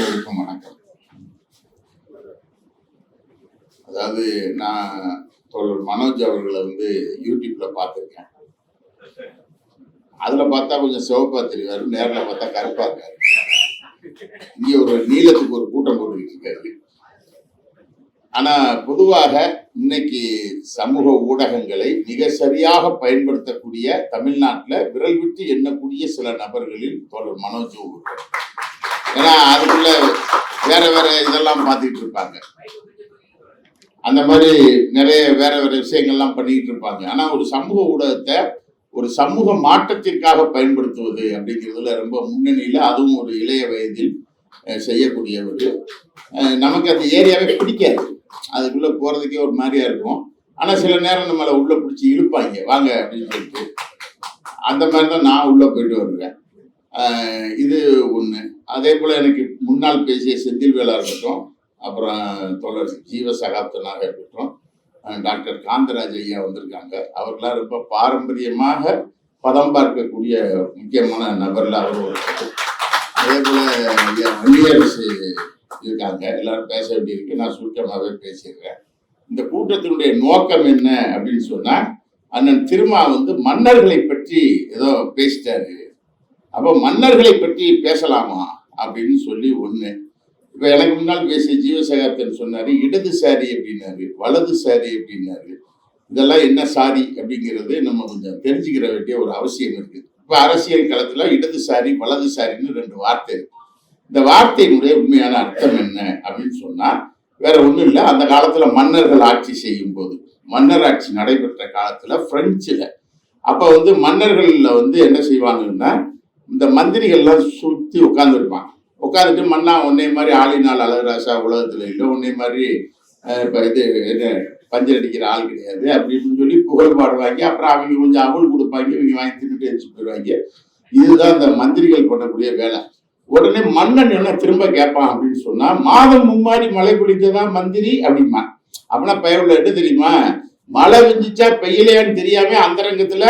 வணக்கம். அதாவது நான் தோழர் மனோஜ் அவர்களை யூடியூப்ல பார்த்துருக்கேன். அதுல பார்த்தா கொஞ்சம் சிவப்பா தெரிவாரு, நேரில் பார்த்தா கருப்பா இருக்காரு. இங்கே ஒரு நீளத்துக்கு ஒரு கூட்டம் போட்டுக்கிட்டு இருக்காரு. ஆனா பொதுவாக இன்னைக்கு சமூக ஊடகங்களை மிக சரியாக பயன்படுத்தக்கூடிய தமிழ்நாட்டில் விரல் விட்டு எண்ணக்கூடிய சில நபர்களில் தோழர் மனோஜ். ஏன்னா அதுக்குள்ள வேற வேற இதெல்லாம் பார்த்துக்கிட்டு இருப்பாங்க, அந்த மாதிரி நிறைய வேற வேற விஷயங்கள்லாம் பண்ணிக்கிட்டு இருப்பாங்க. ஆனா ஒரு சமூக ஊடகத்தை ஒரு சமூக மாற்றத்திற்காக பயன்படுத்துவது அப்படிங்கிறதுல ரொம்ப முன்னணியில, அதுவும் ஒரு இளைய வயதில் செய்யக்கூடியவர். நமக்கு அந்த ஏரியாவே பிடிக்காது, அதுக்குள்ள போறதுக்கே ஒரு மாதிரியா இருக்கும். ஆனா சில நேரம் நம்மளை உள்ள பிடிச்சி இழுப்பாங்க, வாங்க அப்படின்னு சொல்லிட்டு. அந்த மாதிரி தான் நான் உள்ள போயிட்டு வருவேன். இது ஒண்ணு. அதே போல எனக்கு முன்னால் பேசிய செந்தில் வேலா இருக்கட்டும், அப்புறம் தோழர் ஜீவ சகாப்தனாக இருக்கட்டும், டாக்டர் காந்தராஜ் ஐயா வந்திருக்காங்க. அவர்களாம் ரொம்ப பாரம்பரியமாக பதம் பார்க்கக்கூடிய முக்கியமான நபர்ல அவர் இருக்கட்டும். அதே போல வன்னியரசு இருக்காங்க. எல்லாரும் பேச வேண்டியிருக்கு, நான் சுருக்கமாகவே பேசிடுறேன். இந்த கூட்டத்தினுடைய நோக்கம் என்ன அப்படின்னு சொன்னா, அண்ணன் திருமா மன்னர்களை பற்றி ஏதோ பேசிட்டாரு. அப்போ மன்னர்களை பற்றி பேசலாமா அப்படின்னு சொல்லி ஒண்ணு. இப்ப எனக்கு முன்னால் பேசிய ஜீவசகாப்தன் சொன்னாரு, இடதுசாரி அப்படின்னாரு, வலதுசாரி அப்படின்னாரு. இதெல்லாம் என்ன சாரி அப்படிங்கிறது நம்ம கொஞ்சம் தெரிஞ்சுக்கிற வேண்டிய ஒரு அவசியம் இருக்கு. இப்ப அரசியல் களத்துல இடதுசாரி வலதுசாரின்னு ரெண்டு வார்த்தை இருக்கு. இந்த வார்த்தையினுடைய உண்மையான அர்த்தம் என்ன அப்படின்னு சொன்னா வேற ஒண்ணும் இல்லை. அந்த காலத்துல மன்னர்கள் ஆட்சி செய்யும் போது, மன்னர் ஆட்சி நடைபெற்ற காலத்துல பிரெஞ்சுல, அப்ப மன்னர்கள்ல என்ன செய்வாங்கன்னா, இந்த மந்திரிகள்லாம் சுத்தி உட்கார்ந்துருப்பான். உட்காந்துட்டு, மன்னா உன்னை மாதிரி ஆளினால் அழகராசா உலகத்துல இல்லை, உன்னை மாதிரி பஞ்சர் அடிக்கிற ஆள் கிடையாது அப்படின்னு சொல்லி புகழ் பாடுவாங்க. அப்புறம் அவங்க கொஞ்சம் அவள் கொடுப்பாங்க, இவங்க வாங்கி தின்னுட்டு எரிச்சு போயிடுவாங்க. இதுதான் இந்த மந்திரிகள் பண்ணக்கூடிய வேலை. உடனே மன்னன் என்ன திரும்ப கேட்பான் அப்படின்னு சொன்னா, மாதம் மும்மாரி மழை பொழிந்ததான் மந்திரி அப்படிமா. அப்படின்னா பயவுள்ள என்ன தெரியுமா, மழை வெஞ்சிச்சா பெய்யலையான்னு தெரியாம அந்தரங்கத்துல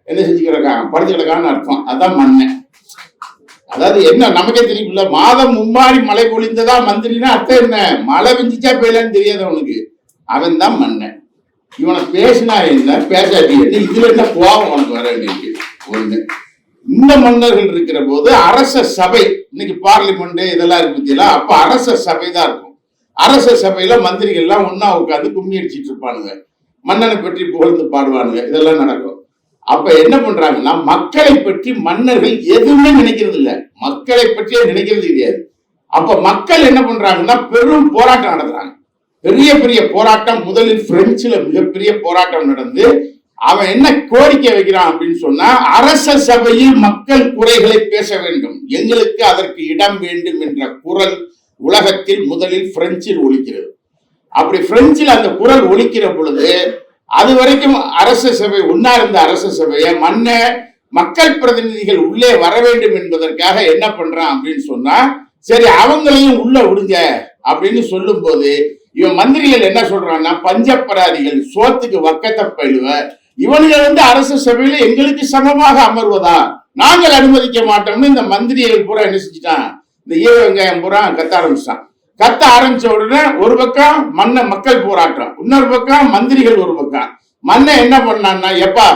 என்ன செஞ்சு கிடக்காங்க, படுத்து கிடக்கான்னு அர்த்தம். அதான் மன்னன். அதாவது என்ன நமக்கே தெரியும்ல, மாதம் மும்மாரி மழை பொழிந்ததா மந்திரினா அர்த்தம் என்ன, மழை வெஞ்சிச்சா பெய்யலான்னு தெரியாது அவனுக்கு. அவன் தான் மன்னன். இவனை பேசினா என்ன பேசாட்டி என்ன, இதுல என்ன கோபம் உனக்கு வர வேண்டியது ஒண்ணு. இந்த மன்னர்கள் இருக்கிற போது அரச சபை, இன்னைக்கு பார்லிமெண்ட் இதெல்லாம் இருக்கு பத்தியா, அப்ப அரச சபை தான் இருக்கும். அரச சபையில மந்திரிகள்லாம் ஒன்னா உட்காந்து கும்மி அடிச்சிட்டு இருப்பானுங்க, மன்னனை பற்றி புகழ்ந்து பாடுவானுங்க, இதெல்லாம் நடக்கும். அப்ப என்ன பண்றாங்கன்னா, மக்களை பற்றி மன்னர்கள் எதுவுமே நினைக்கிறது இல்லை, மக்களை பற்றியே நினைக்கிறது கிடையாது. அப்ப மக்கள் என்ன பண்றாங்கன்னா, பெரும் போராட்டம் நடத்துறாங்க. பெரிய பெரிய போராட்டம். முதலில் பிரெஞ்சுல மிகப்பெரிய போராட்டம் நடந்து, அவன் என்ன கோரிக்கை வைக்கிறான் அப்படின்னு சொன்னா, அரச சபையில் மக்கள் குறைகளை பேச வேண்டும், எங்களுக்கு அதற்கு இடம் வேண்டும் என்ற குரல் உலகத்தில் முதலில் பிரெஞ்சில் ஒலிக்கிறது. அப்படி பிரெஞ்சில் அந்த குரல் ஒலிக்கிற பொழுது, அது வரைக்கும் அரச சபை ஒன்னா இருந்த அரச சபையை மக்கள் பிரதிநிதிகள் உள்ளே வர வேண்டும் என்பதற்காக என்ன பண்றான் அப்படின்னு சொன்னா, சரி அவங்களையும் உள்ள விடுங்க அப்படின்னு சொல்லும் போது, இவன் மந்திரிகள் என்ன சொல்றான்னா, பஞ்சப்பராதிகள், சோத்துக்கு வக்கத்தை பயிலுவ இவனுங்க அரசு சபையில எங்களுக்கு சமமாக அமர்வதா நாங்கள் அனுமதிக்க மாட்டோம்னு இந்த மந்திரிகள் பூரா என்ன செஞ்சுட்டான், இந்த ஈர வெங்காயம் பூரா கத்த ஆரம்பிச்சான். கத்த ஆரம்பிச்ச உடனே ஒரு பக்கம் மக்கள் போராட்டம், இன்னொரு பக்கம் மந்திரிகள் ஒரு பக்கம். மன்னன் என்ன பண்ணான்னா, எப்பா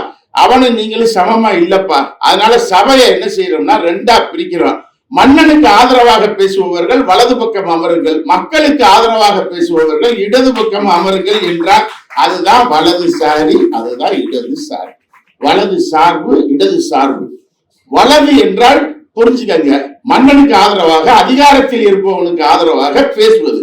அவனும் நீங்களும் சமமா இல்லப்பா, அதனால சபையை என்ன செய்யறோம்னா ரெண்டா பிரிக்கிறோம். மன்னனுக்கு ஆதரவாக பேசுபவர்கள் வலது பக்கம் அமருங்கள், மக்களுக்கு ஆதரவாக பேசுபவர்கள் இடது பக்கம் அமருங்கள் என்றால் அதுதான் வலதுசாரி, அதுதான் இடதுசாரி. வலது சார்பு, இடது சார்பு. வலது என்றால் புரிஞ்சுக்கங்க, மன்னனுக்கு ஆதரவாக, அதிகாரத்தில் இருப்பவனுக்கு ஆதரவாக பேசுவது.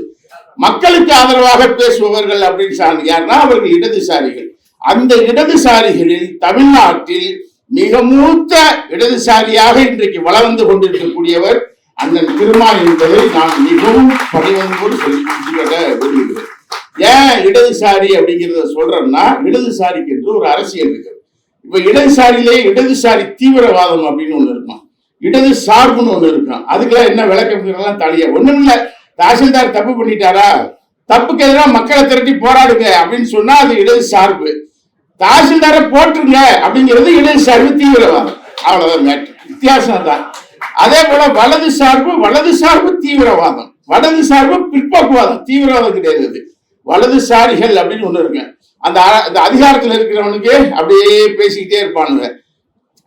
மக்களுக்கு ஆதரவாக பேசுபவர்கள் அப்படின்னு யாருன்னா அவர்கள் இடதுசாரிகள். அந்த இடதுசாரிகளில் தமிழ்நாட்டில் மிக மூத்த இடதுசாரியாக இன்றைக்கு வளர்ந்து கொண்டிருக்கக்கூடியவர் அண்ணன் திருமா என்பதை நான் மிகவும் பணிவன்போடு சொல்லி விரும்புகிறேன். ஏன் இடதுசாரி அப்படிங்கிறத சொல்றேன்னா, இடதுசாரிக்கு என்று ஒரு அரசியல் இருக்கு. இப்ப இடதுசாரியிலே இடதுசாரி தீவிரவாதம் அப்படின்னு ஒண்ணு இருக்கும், இடது சார்புன்னு ஒண்ணு இருக்கும். அதுக்கெல்லாம் என்ன விளக்கம் தலையா ஒண்ணும் இல்ல. தாசில்தார் தப்பு பண்ணிட்டாரா, தப்புக்கு எதிராக மக்களை திரட்டி போராடுங்க அப்படின்னு சொன்னா அது இடது சார்பு. தாசில்தாரை போட்டுருங்க அப்படிங்கிறது இடதுசாரி தீவிரவாதம். அவ்வளவுதான் மேட்ரு, வித்தியாசம் தான். அதே போல வலது சார்பு தீவிரவாதம், வலது சார்பு பிற்போக்குவாதம், தீவிரவாதம் கிடையாது. வலதுசாரிகள் அப்படின்னு ஒண்ணு இருக்கு. அந்த அதிகாரத்தில் இருக்கிறவனுக்கு அப்படியே பேசிக்கிட்டே இருப்பானுங்க.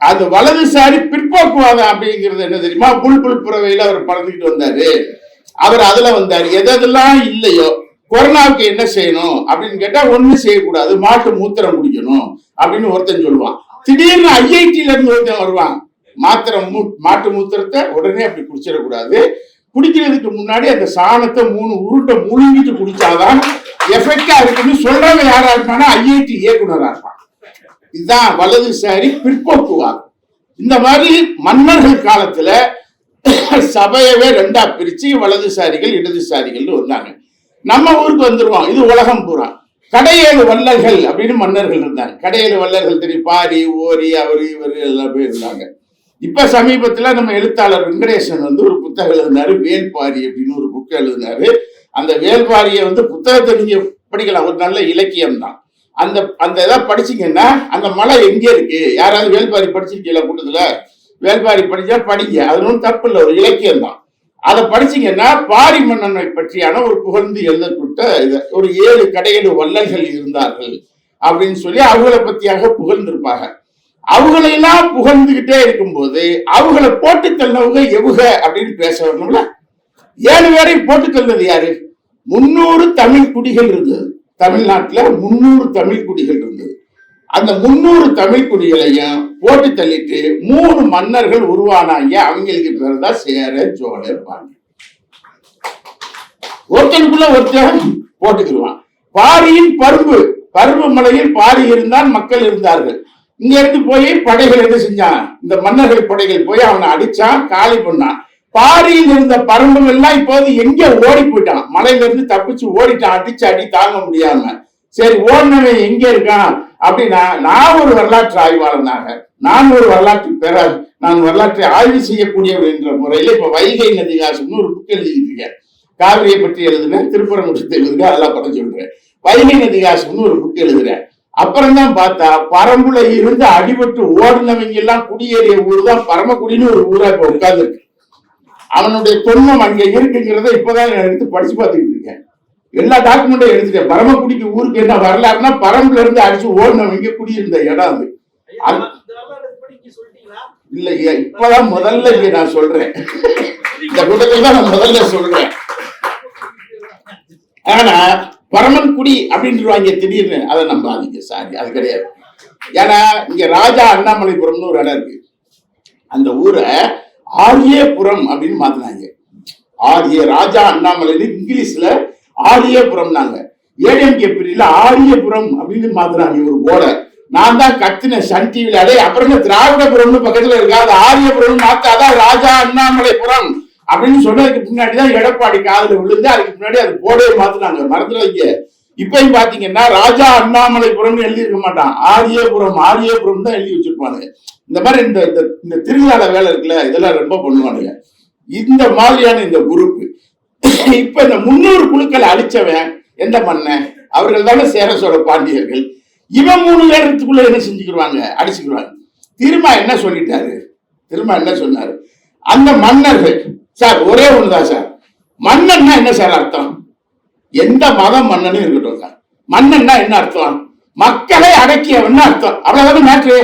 அது வலதுசாரி பிற்போக்குவாதம் அப்படிங்கிறது என்ன தெரியுமா? புல்புல் புறவையில அவர் பறந்துக்கிட்டு வந்தாரு. அவர் அதுல வந்தாரு. எதெல்லாம் இல்லையோ, கொரோனாவுக்கு என்ன செய்யணும் அப்படின்னு கேட்டா ஒண்ணு செய்யக்கூடாது, மாட்டு மூத்திரம் குடிக்கணும் அப்படின்னு ஒருத்தன் சொல்லுவான். திடீர்னு ஐஐடில இருந்து ஒருத்தன் வருவான், மாட்டு மூத்திரத்தை உடனே அப்படி குடிச்சிடக்கூடாது, குடிக்கிறதுக்கு முன்னாடி அந்த சாணத்தை 3 உருட்டை முழுங்கிட்டு குடிச்சாதான் எஃபெக்டா இருக்குன்னு சொல்றவங்க யாரா இருப்பானா? ஐஐடி இயக்குனரா இருப்பான். இதுதான் வலதுசாரி பிற்போக்குவாதம். இந்த மாதிரி மன்னர்கள் காலத்துல சபையவே 2ஆ பிரிச்சு வலதுசாரிகள் இடதுசாரிகள் வந்தாங்க. நம்ம ஊருக்கு வந்துருவோம், இது உலகம் பூரா. கடையேழு வள்ளல்கள் அப்படின்னு மன்னர்கள் இருந்தாங்க. கடையேழு வள்ளல்கள் தெரியும், பாரி, ஓரி, அவரு இவரு எல்லாம் பேர் இருந்தாங்க. இப்ப சமீபத்துல நம்ம எழுத்தாளர் வெங்கடேசன் ஒரு புத்தகம் எழுதினாரு, வேல்பாரி அப்படின்னு ஒரு புக் எழுதினாரு. அந்த வேல்பாரியை புத்தகத்தை நீங்க படிக்கலாம், ஒரு நல்ல இலக்கியம் தான். அந்த இதை படிச்சீங்கன்னா அந்த மலை எங்கே இருக்கு, யாராவது வேல்பாரி படிச்சிருக்கீங்களா கூட்டத்துல? வேல்பாரி படிச்சா படிங்க, அது ஒன்றும் தப்பு இல்லை, ஒரு இலக்கியம் தான். அதை படிச்சீங்கன்னா பாரி மன்னனை பற்றியான ஒரு புகழ்ந்து எழுதப்பட்ட ஒரு 7 கடையேழு வள்ளல்கள் இருந்தார்கள் அப்படின்னு சொல்லி அவங்கள பத்தியாக புகழ்ந்திருப்பாங்க. அவங்களையெல்லாம் புகழ்ந்துகிட்டே இருக்கும்போது அவங்கள போட்டு தள்ளவங்க எவுக அப்படின்னு பேச வரணும்ல. 7 பேரை போட்டு தள்ளது யாரு? 300 தமிழ் குடிகள் இருந்தது தமிழ்நாட்டுல. 300 தமிழ் குடிகள் இருந்தது. அந்த 300 தமிழ் குடிகளையும் போட்டு தள்ளிட்டு 3 மன்னர்கள் உருவானாங்க. அவங்களுக்கு பேர் தான் சேர, சோழர், பாண்டியர். ஒருத்தனுக்குள்ள ஒருத்தன் போட்டுக்கிடுவான். பாரியின் பரும்பு மலையில் பாரி இருந்தால் மக்கள் இருந்தார்கள். இங்க இருந்து போய் படைகள் என்ன செஞ்சான்? இந்த மன்னர்கள் படைகள் போய் அவனை அடிச்சான், காலி பண்ணான். பாரியில் இருந்த பரம்புகள் எல்லாம் இப்போது எங்க ஓடி போயிட்டான், மலையில இருந்து தப்பிச்சு ஓடிட்டான், அடிச்சு அடி தாங்க முடியாம. சரி, ஓடினவன் எங்க இருக்கான் அப்படின்னா, நான் ஒரு வரலாற்று ஆய்வாளனாக, நான் வரலாற்றை ஆய்வு செய்யக்கூடியவர் என்ற முறையில இப்ப வைகை நதிகாசம்னு ஒரு புக் எழுதிட்டு இருக்கேன். காவிரியை பற்றி எழுதுறேன், திருப்பரங்குன்றத்தை எழுதுறேன், அதெல்லாம் படம் சொல்றேன். வைகை நதிகாசம்னு ஒரு புக் எழுதுறேன். அப்புறம் தான் பார்த்தா பரம்புல இருந்து அடிபட்டு ஓடினவங்க எல்லாம் குடியேறிய ஊர் தான் பரமக்குடின்னு ஒரு ஊரா இப்ப உட்கார்ந்து இருக்கு. அவனுடைய தொன்மம் அங்க இருக்குங்கிறத இப்பதான் எடுத்து படிச்சு பார்த்துக்கிட்டு இருக்கேன். எல்லா டாக்குமெண்ட்டும் எடுத்துட்டேன். பரமக்குடிக்கு ஊருக்கு என்ன வரலாறுனா, பரம்புல இருந்து அடிச்சு ஓடினவங்க குடியிருந்த இடம் அது. இல்லையா, இப்பதான் முதல்ல இங்க நான் சொல்றேன், இந்த கூட்டத்தில் தான் நான் முதல்ல சொல்றேன். ஆனா பரமன்குடி அப்படின்னு திடீர்னு அதை நம்பாதீங்க, சாரி, அது கிடையாது. ஏன்னா இங்க ராஜா அண்ணாமலைபுரம்னு ஒரு இடம் இருக்கு. அந்த ஊரை ஆரியபுரம் அப்படின்னு மாத்தினாங்க. ராஜா அண்ணாமலை இங்கிலீஷ்ல ஆரியபுரம். நாங்க ஏடிஎம்கே பிரிவுல ஆரியபுரம் அப்படின்னு மாத்தினாங்க ஒரு போர்டை. நான் தான் கத்தின சன் டிவில, அடே அப்புறம் திராவிடபுரம்னு பக்கத்துல இருக்கா, அது ஆரியபுரம் மாத்தாதான் ராஜா அண்ணாமலைபுரம் அப்படின்னு சொன்னதுக்கு பின்னாடிதான் எடப்பாடி காதுல விழுந்து, அதுக்கு முன்னாடி அது போடவே மாத்தினாங்க, மறந்துடாதீங்க. இப்பயும் பாத்தீங்கன்னா ராஜா அண்ணாமலைபுரம் எழுதி இருக்க மாட்டான், ஆரியபுரம் தான் எழுதி வச்சிருப்பானுங்க. இந்த மாதிரி இந்த திருவிழால வேலை இருக்குல்ல, இதெல்லாம் ரொம்ப பண்ணுவானுங்க இந்த மாதிரியான இந்த குரூப். இப்ப இந்த 300 குழுக்களை அழிச்சவன் எந்த மன்னன்? அவர்கள் தானே சேர, சோழ, பாண்டியர்கள். இவன் 3 பேரத்துக்குள்ள என்ன செஞ்சுக்கிடுவாங்க? அடிச்சுக்கிடுவாங்க. திரும்ப என்ன சொன்னாரு? அந்த மன்னர்கள் சார் ஒரே ஒண்ணுதான் சார். மன்னன்னா என்ன சார் அர்த்தம்? எந்த மதம் மன்னனும் இருக்கட்டும் சார், மன்னன்னா என்ன அர்த்தம்? மக்களை அடக்கியவன் அர்த்தம். அவ்வளவுதான் மேட்ரு.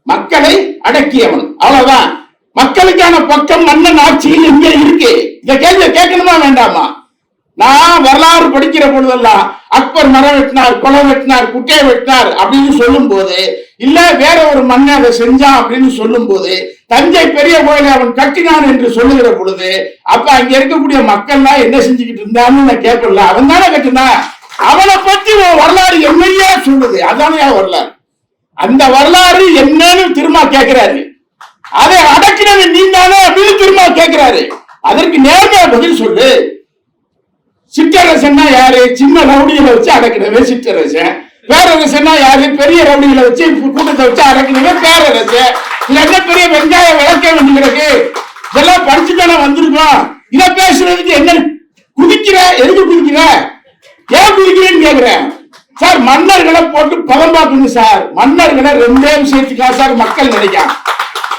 மக்களை அடக்கியவன், அவ்வளவுதான். மக்களுக்கான பக்கம் மன்னன் ஆட்சியில் எங்க இருக்கு? இந்த கேள்வி கேட்கணுமா வேண்டாமா? நான் வரலாறு படிக்கிற பொழுதெல்லாம் அக்பர் மரம் வெட்டினார், கொலை வெட்டினார், குட்டையை வெட்டினார் அப்படின்னு சொல்லும் போது, இல்ல வேற ஒரு மன்னன் அதை செஞ்சான் அப்படின்னு சொல்லும் போது, தஞ்சை பெரிய கோயிலை அவன் கட்டினான் என்று சொல்லுகிற பொழுது, அப்ப அங்க இருக்கக்கூடிய மக்கள்லாம் என்ன செஞ்சுக்கிட்டு இருந்தான்னு நான் கேட்கல. அவன் தானே கட்டினா, அவனை பத்தி வரலாறு என்னையா சொல்லுது? அதானே வரலாறு. அந்த வரலாறு என்னன்னு திரும்ப கேட்கிறாரு. அதை அடக்கினவன் நீ தானே அப்படின்னு திரும்ப கேட்கிறாரு. அதற்கு நேர்மையா பதில் சொல்லு. சிற்றரசன்னா யாரு? சின்ன ரவுடிகளை வச்சு அடக்கினவே சிற்றரசன். பேரரசன்னா யாரு? பெரிய ரவுடிகளை வச்சு கூட்டத்தை வச்சு அடக்கினவே பேரரசன். என்ன பெரிய வெங்காயம் விளக்க வேண்டி கிடக்கு? இதெல்லாம் படிச்சுதானே வந்திருக்கோம். இதை பேசுறதுக்கு என்ன குதிக்கிற? எதுக்கு குதிக்கிற? ஏன் குதிக்கிறேன்னு கேக்குறேன் சார். மன்னர்களை போட்டு பதம் பார்க்கணும் சார். மன்னர்களை 2 விஷயத்துக்கா சார் மக்கள் நினைக்கான்.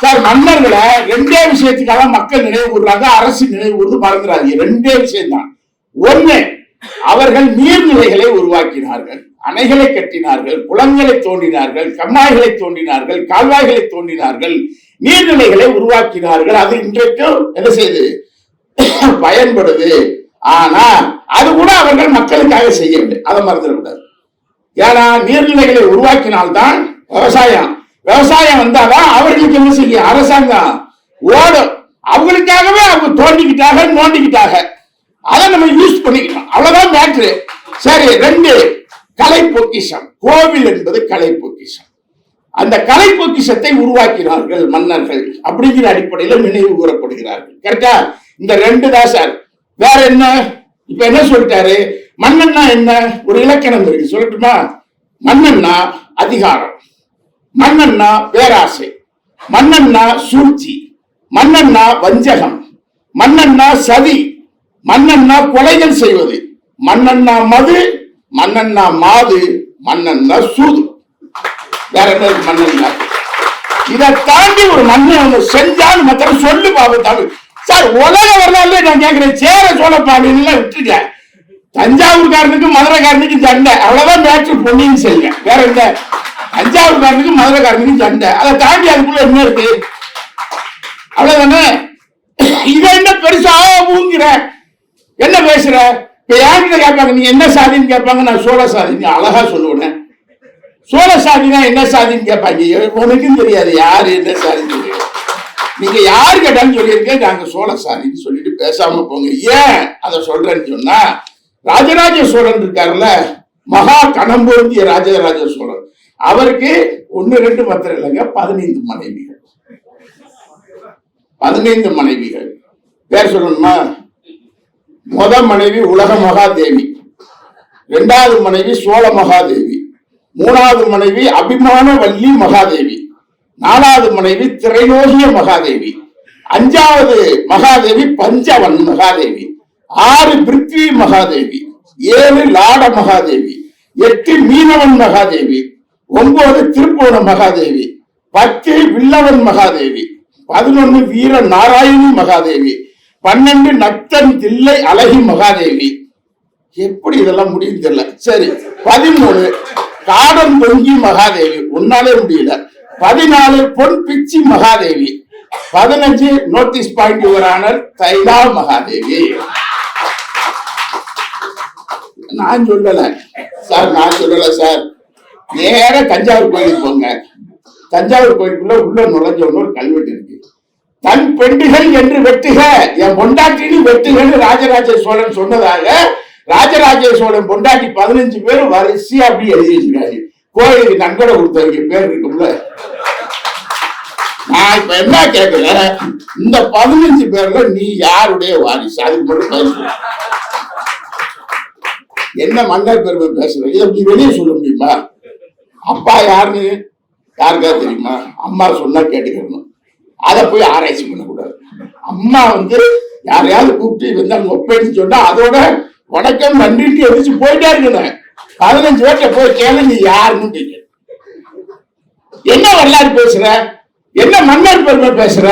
சார் மன்னர்களை ரெண்டே விஷயத்துக்காக மக்கள் நினைவு கூறுறாங்க, அரசு நினைவு கூர்ந்து மறந்துடாதீங்க. ரெண்டே விஷயம் தான். ஒண்ணு, அவர்கள் நீர்நிலைகளை உருவாக்கினார்கள், அணைகளை கட்டினார்கள், குளங்களை தோண்டினார்கள், கம்மாய்களை தோண்டினார்கள், கால்வாய்களை தோண்டினார்கள், நீர்நிலைகளை உருவாக்கினார்கள். அது இன்றைக்கும் என்ன செய்யுது, பயன்படுது. ஆனா அது கூட அவர்கள் மக்களுக்காக செய்யவில்லை, அதை மறந்துடக்கூடாது. ஏன்னா நீர்நிலைகளை உருவாக்கினால்தான் விவசாயம், விவசாயம் வந்தாதான் அவர்களுக்கு என்ன செய்ய அரசாங்கம் ஓடும். அவங்களுக்காகவே அவங்க தோண்டிக்கிட்டாங்க, நோண்டிக்கிட்டாங்க, அதை நம்ம யூஸ் பண்ணிக்கிட்டோம், அவ்வளவுதான் மேட்ரு. சரி, ரெண்டு, கலை பொக்கிஷம். கோவில் என்பது கலை பொக்கிஷம். அந்த கலை பொக்கிஷத்தை உருவாக்கினார்கள் மன்னர்கள் அப்படிங்கிற அடிப்படையில் நினைவு கூறப்படுகிறார்கள். கரெக்டா? இந்த ரெண்டு தான் சார். வேற என்ன? இப்ப என்ன சொல்லிட்டாரு, மன்னன்னா என்ன, ஒரு இலக்கணம் இருக்கு, சொல்லட்டுமா? மன்னன்னா அதிகாரம், மன்னன்னா பேராசை, மன்னன்னா சூழ்ச்சி, மன்னன்னா வஞ்சகம், மன்னன்னா சதி, மன்னன்னா கொலைகள் செய்வது, மன்னன்னா மது, மன்னன்னா மாது, மன்னன்னா சூது. வேற என்ன மன்னன்னா? இதை தாண்டி ஒரு மன்னன் செஞ்சான்னு மற்ற சொல்லு பாபு சார். உலக வரலாறு நான் கேட்கிறேன், சேர சோழ பாண்டியன் விட்டுருக்க, தஞ்சாவூர்காரனுக்கு மதுரைக்காரனுக்கு சண்டை, அவ்வளவுதான் மேட்ரு. பொன்னியின் செல்வன் வேற என்ன, தஞ்சாவூர்காரனுக்கு மதுரைக்காரனுக்கு சண்டை, அதை தாண்டி அதுக்குள்ள என்ன இருக்கு? அவ்வளவுதானே. இதை என்ன பெருசா ஊங்கிற, என்ன பேசுற? இப்ப யார்கிட்ட கேட்பாங்க, நீங்க என்ன சாதின்னு கேட்பாங்க, நான் சோழ சாதின்னு அழகா சொல்லுவேன். சோழ சாதினா என்ன சாதின்னு கேட்பாங்க, உனக்கும் தெரியாது யாரு என்ன சாதின்னு தெரியும். நீங்க யாரு கேட்டாலும் சொல்லியிருக்கேன், நாங்க சோழ சாதின்னு சொல்லிட்டு பேசாம போங்க. ஏன் அதை சொல்றேன்னு சொன்னா, ராஜராஜ சோழன் இருக்காருல்ல, மகா கணம் பொருந்திய ராஜராஜ சோழன், அவருக்கு 1 2 மாத்திரம் இல்லைங்க, 15 மனைவிகள். 15 மனைவிகள். பேர் சொல்லணுமா? முத மனைவி உலக மகாதேவி, 2வது மனைவி சோழ மகாதேவி, 3வது மனைவி அபிமான வள்ளி மகாதேவி, 4வது மனைவி திரைலோகிய மகாதேவி, 5வது மகாதேவி பஞ்சவன் மகாதேவி, 6 பிருத்வி மகாதேவி, 7 லாட மகாதேவி, 8 மீனவன் மகாதேவி, 9 திருப்போண மகாதேவி, 10 வில்லவன் மகாதேவி, 11 வீர நாராயணி மகாதேவி, 12 நத்தன் தில்லை அழகி மகாதேவி. எப்படி இதெல்லாம் முடியும் தெரியல. சரி, 13 காடன் தொங்கி மகாதேவி, உன்னாலே முடியல. 14 Pon Pichi Mahadevi, 15 notice point your honour Thaila Mahadevi. நான் சொல்லல சார், நான் சொல்லல சார். நேர தஞ்சாவூர் கோயிலுக்கு போங்க, தஞ்சாவூர் கோயிலுக்குள்ள உள்ள நுழைஞ்ச ஒரு கல்வெட்டு இருக்கு. தன் பெண்டுகள் என்று வெட்டுக, என் பொண்டாட்டினு வெட்டுகன்னு ராஜராஜ சோழன் சொன்னதாக ராஜராஜ சோழன் பொண்டாட்டி 15 பேர் வரிசையா அப்படி எழுதி வச்சிருக்காரு. கோயிலுக்கு நன்கொடை கொடுத்தவங்க பேர் இருக்கும்ல. நான் இப்ப என்ன கேட்கிறேன், இந்த 15 பேர்ல நீ யாருடைய வாரிசு? அதுக்கு மட்டும் என்ன மன்னர் பெருமை பேசுற? இதை நீ வெளியே சொல்ல முடியுமா? அப்பா யாருன்னு யாருக்கா தெரியுமா? அம்மா சொன்னா கேட்டுக்கணும், அதை போய் ஆராய்ச்சி பண்ணக்கூடாது. அம்மா யாரையாவது கூப்பிட்டு வந்தாங்க ஒப்பேன்னு சொன்னா அதோட வணக்கம் நன்றிட்டு எதிர்த்து போயிட்டே இருக்கணும். 15 பேர்ட்ட போய் கேளு, நீ யாருன்னு கேட்க. என்ன வரலாறு பேசுற, என்ன மன்னர் பெருமை பேசுற?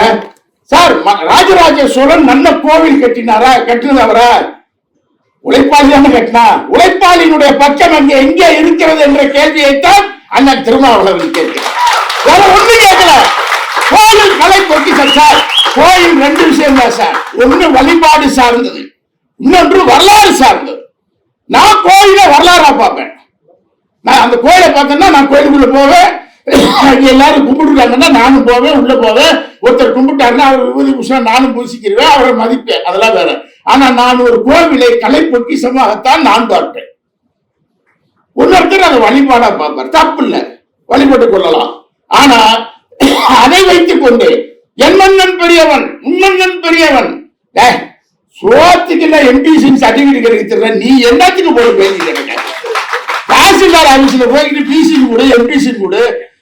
சார், ராஜராஜ சோழன் நல்ல கோவில் கட்டினாரா? கட்டினது அவரா? உழைப்பாளியான கட்டினா. உழைப்பாளியினுடைய பக்கம் அங்கே எங்கே இருக்கிறது என்ற கேள்வியைத்தான் அண்ணன் திருமாவளவன் கேட்கிறார். வேற ஒண்ணு கேட்கல. கோயில் கலை பொக்கிஷம் சார். கோயில் 2 விஷயம் தான் சார். ஒண்ணு வழிபாடு சார்ந்தது, இன்னொன்று வரலாறு சார்ந்தது. நான் கோயில வரலாறா பார்ப்பேன். நான் அந்த கோயிலை பார்த்தேன்னா நான் கோயிலுக்குள்ள போவேன், எல்லாரும் கும்பிடுறாங்கன்னா நானும் போவேன், உள்ள போவேன். ஒருத்தர் கும்பிட்டாருன்னா அவர் விபூதி பூசினா நானும் பூசிக்கிறேன், அவரை மதிப்பேன், அதெல்லாம் வேற. ஆனா நான் ஒரு கோவிலை கலை பொக்கிஷமாகத்தான் நான் பார்ப்பேன். ஒன்னொருத்தர் அதை வழிபாடா பார்ப்பார், தப்பு இல்லை, வழிபட்டுக் கொள்ளலாம். ஆனா அதை வைத்துக் கொண்டு என் மன்னன் பெரியவன், உம்மன்னன் பெரியவன், சோத்துக்கு எம்பிசி சர்டிபிகேட் கிடைக்கிற நீ என்னத்துக்கு போய் பேசி கிடைக்க? தாசில்தார் ஆபீஸ்ல போயிட்டு பிசி கொடு, எம்பிசி கொடு,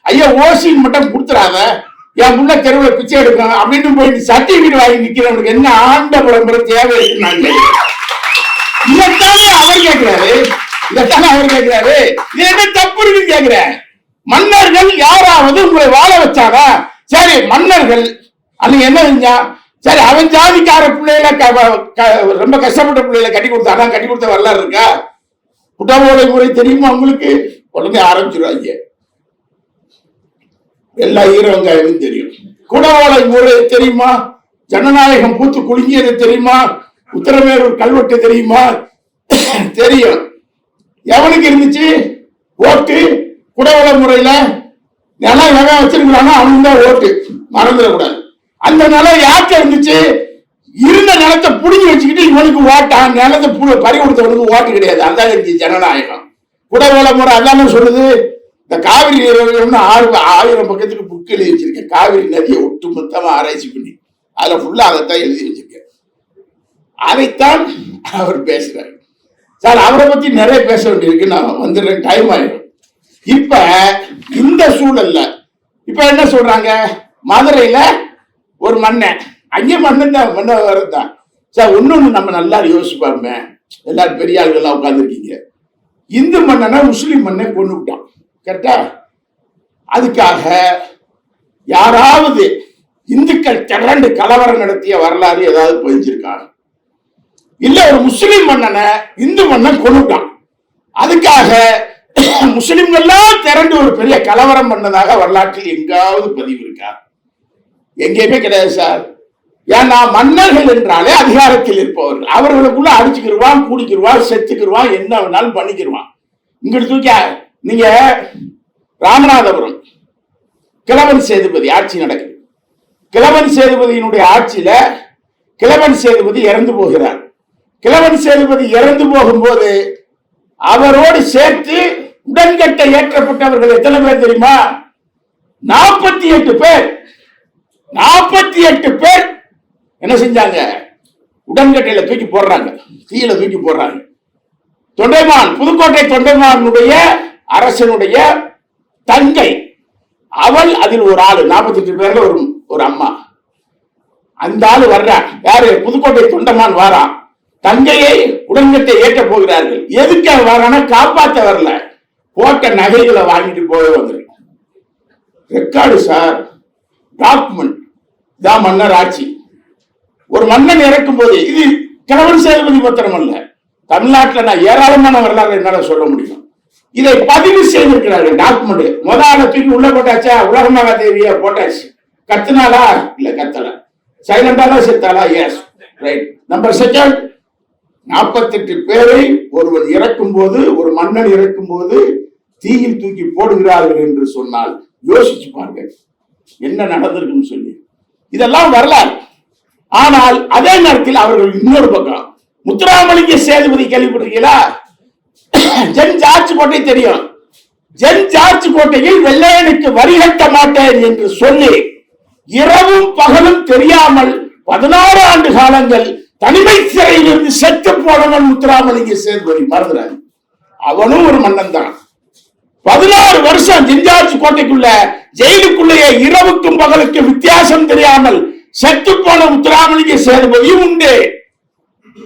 ஐயா ஓசின்னு மட்டும் கொடுத்துறாத, என் முன்ன தெருவில் பிச்சை எடுக்கணும் அப்படின்னு போயிட்டு சர்டிபிகேட் வாங்கி நிக்கிறவனுக்கு என்ன ஆண்ட பரம்பரை தேவை இருக்குன்னு நான் கேட்கிறேன். இதைத்தானே அவர் கேட்கிறாரு, இதைத்தானே அவர் கேட்கிறாரு. இது என்ன தப்பு இருக்குன்னு கேட்கிறேன். மன்னர்கள் யாராவது உங்களை வாழ வச்சாரா? சரி, மன்னர்கள் அன்னைக்கு என்ன செஞ்சா, சரி அவன் ஜாதிக்கார பிள்ளைகளை ரொம்ப கஷ்டப்பட்ட பிள்ளைகளை கட்டி கொடுத்தா, கட்டி கொடுத்த வரலாறு இருக்கா? குடவோலை முறை தெரியுமா உங்களுக்கு? உடனே ஆரம்பிச்சிருவாங்க. எல்லா ஈரவங்காயமும் தெரியும். குடவோலை முறை தெரியுமா? ஜனநாயகம் பூத்து குலுங்கியது தெரியுமா? உத்தரமேரூர் கல்வெட்டு தெரியுமா? தெரியும். எவனுக்கு இருந்துச்சு ஓட்டு? குடவோலை முறையில நிலம் எவன் வச்சிருக்கிறானோ அவனுக்கு தான் ஓட்டு, மறந்துடக்கூடாது. அந்த நிலம் யாருக்கு இருந்துச்சு? இருந்த நிலத்தை புடிங்கி வச்சுக்கிட்டு இவனுக்கு ஓட்டான், நிலத்தை பறி கொடுத்தவனுக்கு ஓட்டு கிடையாது. அதான் இருந்துச்சு ஜனநாயகம். குடவோலை முறை அதான சொல்லுது. இந்த காவிரி நீர் 1000 பக்கத்துக்கு புக் எழுதி வச்சிருக்கேன். காவிரி நதியை ஒட்டு மொத்தமா ஆராய்ச்சி பண்ணி அதுல ஃபுல்லா அதைத்தான் எழுதி வச்சிருக்கேன். அதைத்தான் அவர் பேசுறாரு. சார், அவரை பத்தி நிறைய பேச வேண்டியிருக்கு, நான் வந்துடுறேன், டைம் ஆயிடும். இப்ப இந்த சூழல்ல இப்ப என்ன சொல்றாங்க, மதுரையில ஒரு மன்னன், அங்கே மன்னன் தான், மன்ன வரதான். சார், ஒன்னொன்னு நம்ம நல்லா யோசிப்பாருமே, எல்லாரும் பெரிய ஆளுகள்லாம் உட்காந்துருக்கீங்க. இந்து மன்னனை முஸ்லிம் மன்னன் கொண்டு விட்டான், கரெக்டா? அதுக்காக யாராவது இந்துக்கள் திரண்டு கலவரம் நடத்திய வரலாறு ஏதாவது பதிஞ்சிருக்காங்க? இல்ல, ஒரு முஸ்லிம் மன்னனை இந்து மன்னன் கொண்டுட்டான், அதுக்காக முஸ்லிம்கள்லாம் திரண்டு ஒரு பெரிய கலவரம் பண்ணதாக வரலாற்றில் எங்காவது பதிவு இருக்கா? எங்கேயுமே கிடையாது சார். ஏன்னா மன்னர்கள் என்றாலே அதிகாரத்தில் இருப்பவர்கள், அவர்களுக்குள்ள அடிச்சுக்கிடுவான், கூடிக்கிடுவான், செத்துக்கிடுவான், என்ன வேணாலும் பண்ணிக்கிடுவான். இங்கிட்டு தூக்கி நீங்க ராமநாதபுரம் கிழவன் சேதுபதி ஆட்சி நடக்குது. கிழவன் சேதுபதியினுடைய ஆட்சியில கிழவன் சேதுபதி இறந்து போகிறார். கிழவன் சேதுபதி இறந்து போகும்போது அவரோடு சேர்த்து உடன்கட்டை ஏற்றப்பட்டவர்கள் எத்தனை பேர் தெரியுமா? 48 பேர். 48 பேர் என்ன செஞ்சாங்க? உடன்கட்டையில தூக்கி போடுறாங்க, தீயில தூக்கி போடுறாங்க. தொண்டைமான், புதுக்கோட்டை தொண்டைமானுடைய அரசனுடைய தங்கை, அவள் அதில் ஒரு ஆளு. 48 பேர்ல ஒரு அம்மா. அந்த ஆளு வர்றான். யாரு? புதுக்கோட்டை தொண்டைமான் வாரான். தங்கையை உடன்கட்டை ஏற்ற போகிறார்கள். எதுக்கு வரான? காப்பாற்ற வரல, போட்ட நகைகளை வாங்கிட்டு போக வந்திருக்க. ரெக்கார்டு சார், டாக்குமெண்ட் தான் மன்னர் ஆட்சி. ஒரு மன்னன் இறக்கும் போது, இது கிழவன் சேதுபதி பத்திரம் அல்ல, தமிழ்நாட்டில் நான் ஏராளமான வரலாறு என்னால சொல்ல முடியும். இதை பதிவு செய்திருக்கிறார்கள் டாக்குமெண்ட். முதல்ல தூக்கி உள்ள போட்டாச்சா? உலகமாக தேவியா போட்டாச்சு. கத்துனாலா? இல்ல, கத்தல. சைலண்டாலா? செத்தாலா? Yes, right. நம்பர் செகண்ட், 48 பேரை ஒருவன் இறக்கும் போது, ஒரு மன்னன் இறக்கும் போது தீயில் தூக்கி போடுகிறார்கள் என்று சொன்னால் யோசிச்சு பாருங்க என்ன நடந்திருக்குன்னு சொல்லி. இதெல்லாம் வரலாறு. ஆனால் அதே நேரத்தில் அவர்கள் இன்னொரு பக்கம், முத்துராமலிங்க சேதுபதி கேள்விப்பட்டிருக்கீங்களா? ஜென் ஜார்ஜ் கோட்டை தெரியும். ஜென் ஜார்ஜ் கோட்டையில் வெள்ளையனுக்கு வரி கட்ட மாட்டேன் என்று சொல்லி இரவும் பகலும் தெரியாமல் 16 ஆண்டு காலங்கள் தனிமை சிறையில் இருந்து செத்து போனவன் முத்துராமலிங்க சேதுபதி. மறந்துறாங்க, அவனும் ஒரு மன்னன் தான். 16 வருஷம் ஜென்ஜார்ஜ் கோட்டைக்குள்ள ஜெயிலுக்குள்ளேயே இரவுக்கும் பகலுக்கும் வித்தியாசம் தெரியாமல் செத்து போன முத்துராமலிங்க சேதுபதியும் உண்டு.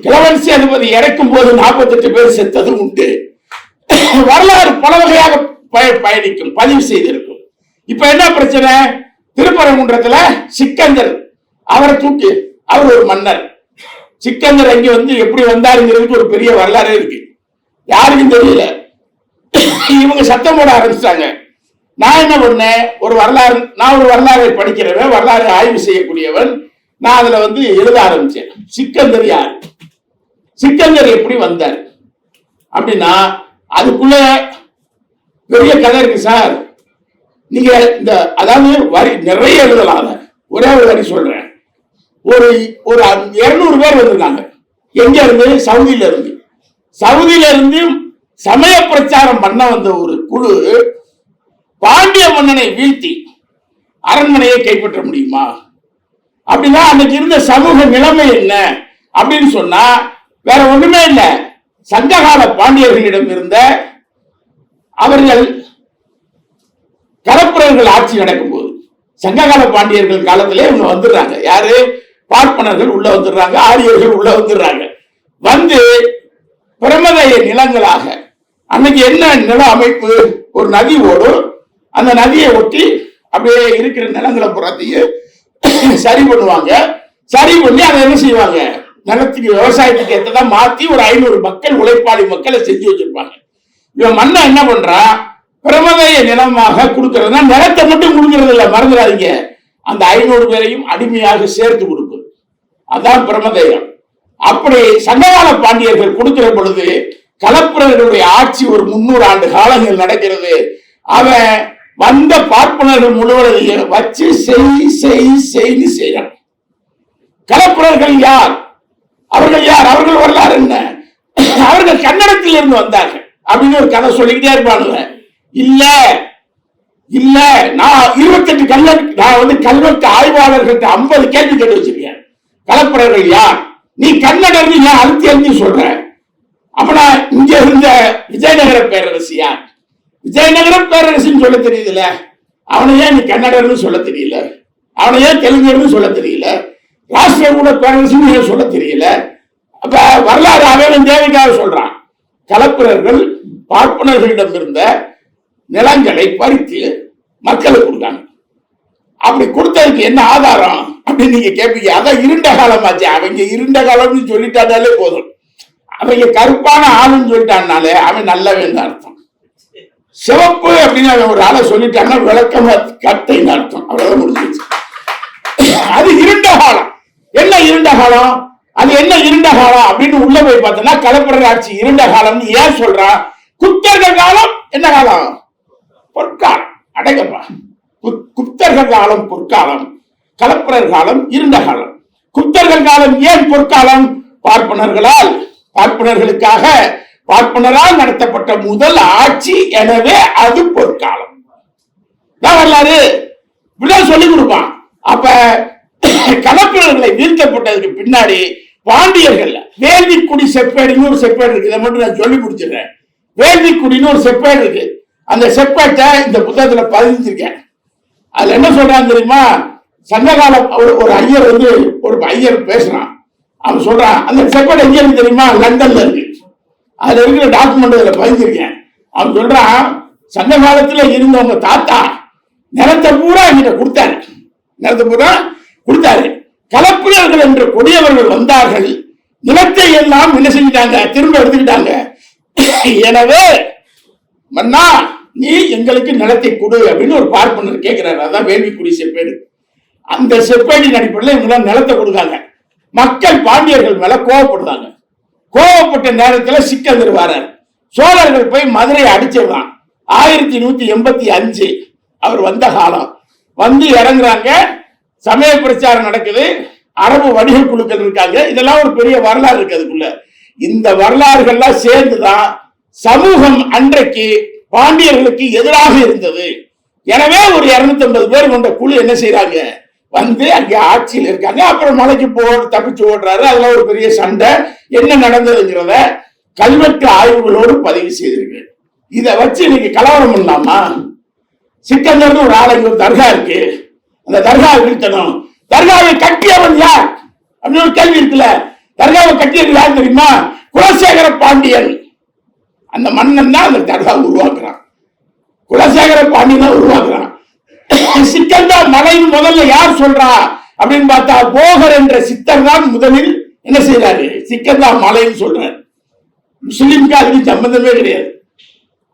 கிழவன் சேதுபதி இறக்கும் போது 48 பேர் செத்தது உண்டு. வரலாறு பல வகையாக பயணிக்கும், பதிவு செய்திருக்கும். இப்ப என்ன பிரச்சனை? திருப்பரங்குன்றத்துல சிக்கந்தர், அவரை தூக்கி, அவர் ஒரு மன்னர். சிக்கந்தர் அங்க எப்படி வந்தாருங்கிறதுக்கு ஒரு பெரிய வரலாறு இருக்கு, யாருக்கும் தெரியல. இவங்க சத்தம் போட ஆரம்பிச்சாங்க. நான் என்ன பண்ணேன், நான் ஒரு வரலாறை படிக்கிறவன், வரலாறு ஆய்வு செய்யக்கூடியவன். நான் அதுல எழுத ஆரம்பிச்சேன். சிக்கந்தர் யார், சிக்கந்தர் எப்படி வந்தார் அப்படின்னா அதுக்குள்ள பெரிய கதை இருக்கு சார். நீங்க இந்த அதாவது வரி நிறைய எழுதலாம். ஒரே ஒரு வரி சொல்றேன். ஒரு 200 பேர் வந்திருக்காங்க. எங்க இருந்து? சவுதியில இருந்து. சவுதியில இருந்து சமய பிரச்சாரம் பண்ண வந்த ஒரு குழு பாண்டிய மன்னனை வீழ்த்தி அரண்மனையை கைப்பற்ற முடியுமா அப்படின்னா அன்னைக்கு இருந்த சமூக நிலைமை என்ன அப்படின்னு சொன்னா வேற ஒண்ணுமே இல்ல. சங்ககால பாண்டியர்களிடம் இருந்த அவர்கள் கலப்புரர்கள் ஆட்சி நடக்கும் போது, சங்ககால பாண்டியர்கள் காலத்திலே இவங்க வந்துடுறாங்க. யாரு? பார்ப்பனர்கள் உள்ள வந்துடுறாங்க, ஆரியர்கள் உள்ள வந்துடுறாங்க. வந்து பிரமதய நிலங்களாக அன்னைக்கு என்ன நில அமைப்பு? ஒரு நதி ஓடும், அந்த நதியை ஒட்டி அப்படியே இருக்கிற நிலங்களை புறத்தையும் சரி பண்ணுவாங்க. சரி பண்ணி அதை என்ன செய்வாங்க, நிலத்துக்கு விவசாயத்துக்கு ஏற்றதான் மாத்தி ஒரு 500 மக்கள் உழைப்பாளி மக்களை செஞ்சு வச்சிருப்பாங்க. இவன் மண்ணை என்ன பண்றா, பிரமதைய நிலமாக கொடுக்கறதுனா நிலத்தை மட்டும் கொடுக்கறது இல்ல, மறந்துடாதீங்க, அந்த 500 பேரையும் அடிமையாக சேர்த்து கொடுக்கும். அதான் பிரமதேயம். அப்படி சங்ககால பாண்டியர்கள் கொடுக்கிற பொழுது கலப்பிரர்களுடைய ஆட்சி ஒரு 300 ஆண்டு காலங்கள் நடக்கிறது. அவன் வந்த பார்ப்பனர்கள் முழுவதையும் வச்சு செய்து செய்யறான். கலப்பிரர்கள் யார், அவர்கள் யார், அவர்கள் வரலாறு என்ன, அவர்கள் கன்னடத்தில் இருந்து வந்தார்கள் அப்படின்னு ஒரு கதை சொல்லிக்கிட்டே இருப்பானுங்க. இல்ல இல்ல, நான் 28 நான் கல்வெட்டு ஆய்வாளர்கள்ட்ட 50 கேள்வி கேட்டு வச்சிருக்கேன். கலப்பிரர்கள் யார், நீ கன்னடர் ஏன் அழுத்தி சொல்ற, அப்ப நான் இங்க இருந்த விஜயநகர பேரரசு யார், விஜயநகர பேரரசுன்னு சொல்ல தெரியுதுல, அவனை ஏன் நீ கன்னடர்னு சொல்ல தெரியல, அவனை ஏன் தெலுங்கர்னு சொல்ல தெரியல, ராஷ்டிரகூட பேரரசுன்னு ஏன் சொல்ல தெரியல. அப்ப வரலாறு அவன் தேவைக்காக சொல்றான். கலப்பிரர்கள் பார்ப்பனர்களிடம் இருந்த நிலங்களை பறித்து மக்களுக்கு கொடுத்தாங்க. அப்படி கொடுத்ததுக்கு என்ன ஆதாரம் அப்படின்னு நீங்க கேட்பீங்க. அதான் இருண்ட காலமாச்சு. அவங்க இருண்ட காலம்னு சொல்லிட்டாலே போதும், அவங்க கருப்பான ஆளுன்னு சொல்லிட்டான்னாலே அவன் நல்லவன் அர்த்தம். சிவப்பு அப்படின்னு அவன் ஒரு ஆளை சொல்லிட்டான்னா விளக்கமா கட்டைன்னு அர்த்தம். அவ்வளவுதான் முடிஞ்சிச்சு. அது இருண்ட காலம். என்ன இருண்ட காலம், அது என்ன இருண்ட காலம் அப்படின்னு உள்ள போய் பார்த்தோம்னா கலப்பிரர் ஆட்சி இருண்ட காலம்னு ஏன் சொல்றான். குப்தர்கள் காலம் என்ன காலம், பொற்காலம். அடங்கப்பா, குப்தர்கள் காலம் பொற்காலம், கலப்பிரர் காலம் இருண்ட காலம். குப்தர்கள் காலம் ஏன் பொற்காலம், பார்ப்பனர்களுக்காக பார்ப்பனரால் நடத்தப்பட்ட முதல் ஆட்சி, எனவே அது பொற்காலம். வரலாறு இப்படிதான் சொல்லிக் கொடுப்பான். அப்ப கலப்பிரர்களை வீழ்த்தப்பட்டதுக்கு பின்னாடி பாண்டியர்கள் வேள்விக்குடி செப்பேடுன்னு ஒரு செப்பேடு இருக்கு. இதை மட்டும் நான் சொல்லி முடிச்சிடுறேன். வேள்விக்குடின்னு ஒரு செப்பேடு இருக்கு. அந்த செப்பேட்டை இந்த புத்தகத்துல பதிஞ்சிருக்கேன். அதுல என்ன சொல்றான்னு தெரியுமா, சங்ககால ஒரு ஐயர் ஒரு ஐயர் பேசுறான். அவன் சொல்றான், அந்த செப்பேடு எங்க இருக்கு தெரியுமா, லண்டன்ல இருக்கு. அதுல இருக்கிற டாக்குமெண்ட் அதுல பதிஞ்சிருக்கேன். அவன் சொல்றான், சங்க காலத்துல இருந்தவங்க தாத்தா நிலத்தை பூரா என்கிட்ட கொடுத்தாரு, நிலத்தை பூரா கொடுத்தாரு. கலப்பிரர்கள் என்ற கொடியவர்கள் வந்தார்கள், நிலத்தை எல்லாம் என்ன செஞ்சிட்டாங்க, திரும்ப எடுத்துக்கிட்டாங்க. எனவே மன்னா நீ எங்களுக்கு நிலத்தை கொடு அப்படின்னு ஒரு பார்ப்பனர் கேட்கிறாரு. அதான் வேள்விக்குடி செப்பேடு. அந்த செப்பேடின் அடிப்படையில் இவங்க நிலத்தை கொடுக்காங்க. மக்கள் பாண்டியர்கள் மேல கோவப்படுறாங்க. கோவப்பட்ட நேரத்தில் சிக்கந்தர் வரார். சோழர்கள் போய் மதுரையை அடிச்சிடலாம். 1185 அவர் வந்த காலம். வந்து இறங்குறாங்க, சமய பிரச்சாரம் நடக்குது, அரபு வணிக குழுக்கள் இருக்காங்க. இதெல்லாம் ஒரு பெரிய வரலாறு இருக்கு அதுக்குள்ள. இந்த வரலாறுகள்லாம் சேர்ந்துதான் சமூகம் அன்றைக்கு பாண்டியர்களுக்கு எதிராக இருந்தது. எனவே ஒரு 250 பேர் கொண்ட குழு என்ன செய்யறாங்க, வந்து அங்கே ஆட்சியில் இருக்காங்க. அப்புறம் மலைக்கு தப்பிச்சு ஓடுறாரு. அதுல ஒரு பெரிய சண்டை என்ன நடந்ததுங்கிறத கல்வெட்டு ஆய்வுகளோடு பதிவு செய்திருக்கு. இதை வச்சு இன்னைக்கு கலவரம் பண்ணலாமா? சிக்கந்தர்னு ஒரு ஆளுங்க ஒரு தர்கா இருக்கு, அந்த தர்காவை வீழ்த்தணும். தர்காவை கட்டியவன் யார் அப்படின்னு ஒரு கேள்வி இருக்குல்ல. தர்காவை கட்டியது யார் தெரியுமா, குலசேகர பாண்டியன். அந்த மன்னன் தான் அந்த தர்காவை உருவாக்குறான். குலசேகர பாண்டியன் உருவாக்குறான். சிக்கந்தர் மலையின் முதல்ல யார் சொல்றா அப்படின்னு பார்த்தா போகர் என்ற சித்தர் தான் முதலில் என்ன செய்யறாரு, சிக்கந்தர் மலைன்னு சொல்றாரு. முஸ்லிம்க்கு அதுக்கு சம்பந்தமே கிடையாது.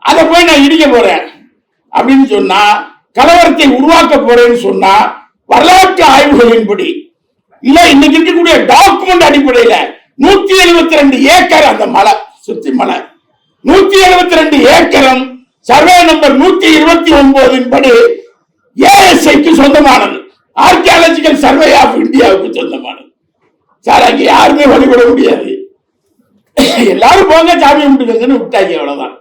அதை போய் நான் இடிக்க போறேன் அப்படின்னு சொன்னா, கலவரத்தை உருவாக்க போறேன்னு சொன்னா, வரலாற்று ஆய்வுகளின்படி இல்ல இன்னைக்கு இருக்கக்கூடிய டாக்குமெண்ட் அடிப்படையில 172 ஏக்கர் அந்த மலை, சுத்தி மலை 172 ஏக்கரும் சர்வே நம்பர் 129 படி ஏஎஸ்ஐக்கு சொந்தமானது, ஆர்கியாலஜிக்கல் சர்வே ஆஃப் இந்தியாவுக்கு சொந்தமானது. சார் அங்க யாருமே வழிபட முடியாது, எல்லாரும் போங்க சாமி கும்பிட்டுக்கன்னு விட்டாங்க, அவ்வளவுதான்.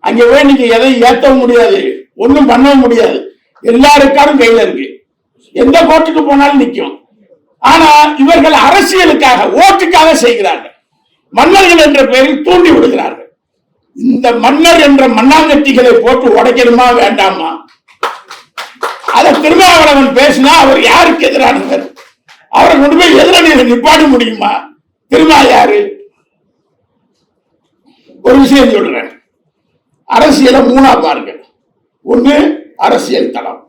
அங்க போய் நீங்க எதையும் ஏற்றவும் முடியாது, ஒன்றும் பண்ணவும் முடியாது. எல்லாருக்காரும் கையில இருக்கு, எந்த கோர்ட்டுக்கு போனாலும் நிற்கும். ஆனா இவர்கள் அரசியலுக்காக ஓட்டுக்காக செய்கிறார்கள். மன்னர்கள் என்ற பெயரில் தூண்டி விடுகிறார்கள். இந்த மன்னர் என்ற மண்ணாங்கட்டிகளை போட்டு உடைக்கணுமா வேண்டாமா? அதை திருமாவளவன் பேசினா அவர் யாருக்கு எதிரானவர்? அவரை கொண்டு போய் எதிரணியில் நிப்பாட்ட முடியுமா? திருமா யாரு? ஒரு விஷயம் சொல்றேன், அரசியலை மூணா பாருங்க. ஒண்ணு அரசியல் தளம்,